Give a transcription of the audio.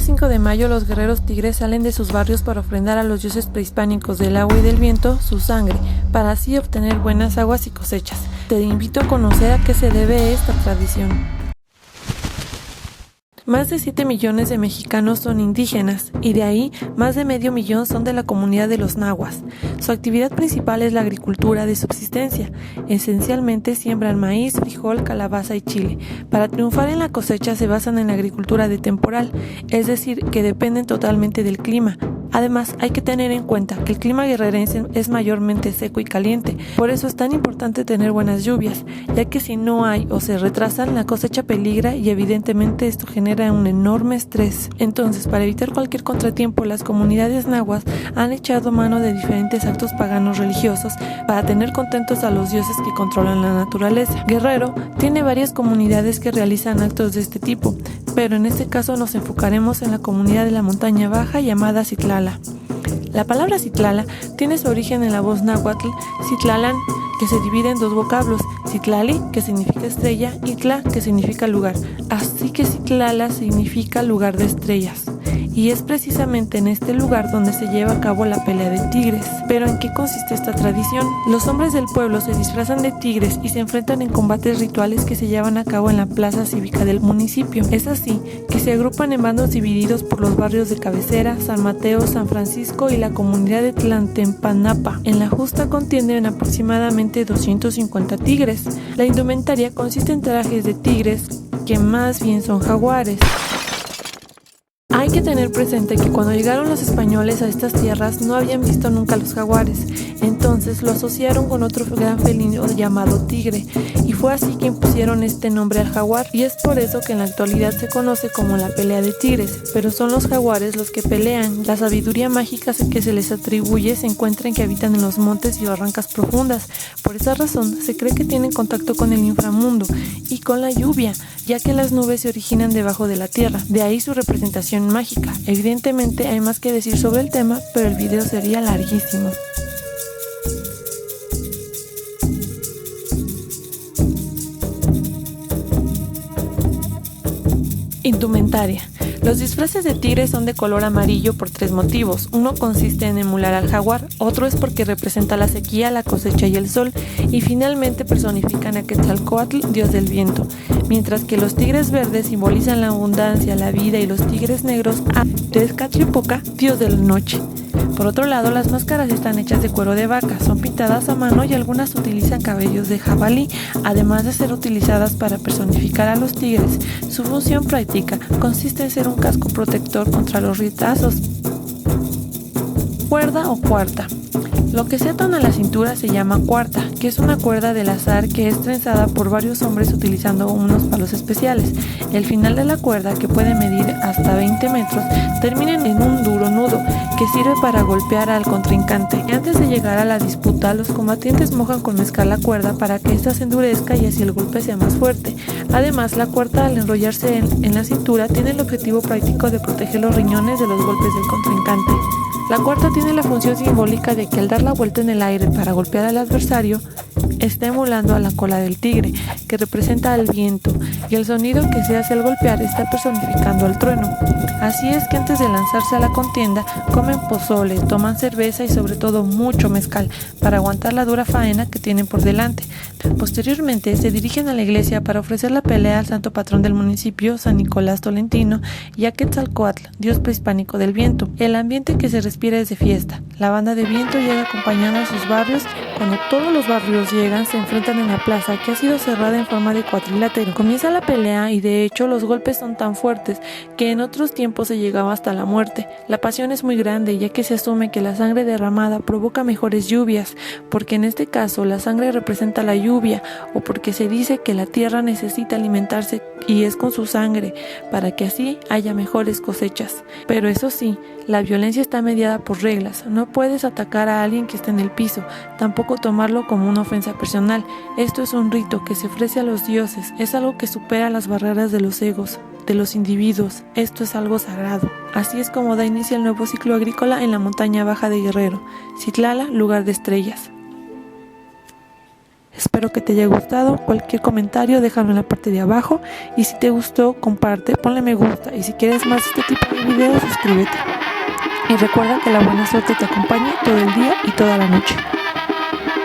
5 de mayo los guerreros tigres salen de sus barrios para ofrendar a los dioses prehispánicos del agua y del viento su sangre, para así obtener buenas aguas y cosechas. Te invito a conocer a qué se debe esta tradición. Más de 7 millones de mexicanos son indígenas y de ahí más de medio millón son de la comunidad de los nahuas. Su actividad principal es la agricultura de subsistencia. Esencialmente siembran maíz, frijol, calabaza y chile. Para triunfar en la cosecha se basan en la agricultura de temporal, es decir, que dependen totalmente del clima. Además, hay que tener en cuenta que el clima guerrerense es mayormente seco y caliente, por eso es tan importante tener buenas lluvias, ya que si no hay o se retrasan, la cosecha peligra y evidentemente esto genera un enorme estrés. Entonces, para evitar cualquier contratiempo, las comunidades nahuas han echado mano de diferentes actos paganos religiosos para tener contentos a los dioses que controlan la naturaleza. Guerrero tiene varias comunidades que realizan actos de este tipo, pero en este caso nos enfocaremos en la comunidad de la montaña baja llamada Citlala. La palabra Citlala tiene su origen en la voz náhuatl Citlalán, que se divide en dos vocablos, Citlali, que significa estrella, y Tla, que significa lugar. Así que Citlala significa lugar de estrellas. Y es precisamente en este lugar donde se lleva a cabo la pelea de tigres. ¿Pero en qué consiste esta tradición? Los hombres del pueblo se disfrazan de tigres y se enfrentan en combates rituales que se llevan a cabo en la plaza cívica del municipio. Es así que se agrupan en bandos divididos por los barrios de Cabecera, San Mateo, San Francisco y la comunidad de Tlantempanapa. En la justa contienden aproximadamente 250 tigres. La indumentaria consiste en trajes de tigres que más bien son jaguares. Hay que tener presente que cuando llegaron los españoles a estas tierras no habían visto nunca los jaguares, entonces lo asociaron con otro gran felino llamado tigre, y fue así que impusieron este nombre al jaguar, y es por eso que en la actualidad se conoce como la pelea de tigres, pero son los jaguares los que pelean. La sabiduría mágica que se les atribuye se encuentra en que habitan en los montes y barrancas profundas. Por esa razón se cree que tienen contacto con el inframundo y con la lluvia, ya que las nubes se originan debajo de la tierra, de ahí su representación mágica. Evidentemente hay más que decir sobre el tema, pero el video sería larguísimo. Indumentaria. Los disfraces de tigres son de color amarillo por 3 motivos. Uno consiste en emular al jaguar, otro es porque representa la sequía, la cosecha y el sol, y finalmente personifican a Quetzalcóatl, dios del viento, mientras que los tigres verdes simbolizan la abundancia, la vida, y los tigres negros a Tezcatlipoca, dios de la noche. Por otro lado, las máscaras están hechas de cuero de vaca, son pintadas a mano y algunas utilizan cabellos de jabalí, además de ser utilizadas para personificar a los tigres. Su función práctica consiste en ser un casco protector contra los rietazos. Cuerda o cuarta. Lo que se atan a la cintura se llama cuarta, que es una cuerda del azar que es trenzada por varios hombres utilizando unos palos especiales. El final de la cuerda, que puede medir hasta 20 metros, termina en un duro nudo que sirve para golpear al contrincante. Antes de llegar a la disputa, los combatientes mojan con mezcal la cuerda para que ésta se endurezca y así el golpe sea más fuerte. Además, la cuerda, al enrollarse en la cintura, tiene el objetivo práctico de proteger los riñones de los golpes del contrincante. La cuarta tiene la función simbólica de que al dar la vuelta en el aire para golpear al adversario, está emulando a la cola del tigre, que representa al viento, y el sonido que se hace al golpear está personificando al trueno. Así es que antes de lanzarse a la contienda, comen pozole, toman cerveza y sobre todo mucho mezcal, para aguantar la dura faena que tienen por delante. Posteriormente se dirigen a la iglesia para ofrecer la pelea al santo patrón del municipio, San Nicolás Tolentino, y a Quetzalcóatl, dios prehispánico del viento. El ambiente que se respira es de fiesta. La banda de viento llega acompañando a sus barrios. Cuando todos los barrios llegan, se enfrentan en la plaza, que ha sido cerrada en forma de cuadrilátero. Comienza la pelea y de hecho los golpes son tan fuertes que en otros tiempos se llegaba hasta la muerte. La pasión es muy grande, ya que se asume que la sangre derramada provoca mejores lluvias, porque en este caso la sangre representa la lluvia, o porque se dice que la tierra necesita alimentarse y es con su sangre, para que así haya mejores cosechas. Pero eso sí, la violencia está mediada por reglas. No puedes atacar a alguien que está en el piso, tampoco tomarlo como una ofensa personal. Esto es un rito que se ofrece a los dioses, es algo que supera las barreras de los egos, de los individuos. Esto es algo sagrado. Así es como da inicio el nuevo ciclo agrícola en la montaña baja de Guerrero. Citlala, lugar de estrellas. Espero que te haya gustado. Cualquier comentario déjalo en la parte de abajo y si te gustó comparte, ponle me gusta y si quieres más este tipo de videos suscríbete. Y recuerda que la buena suerte te acompañe todo el día y toda la noche.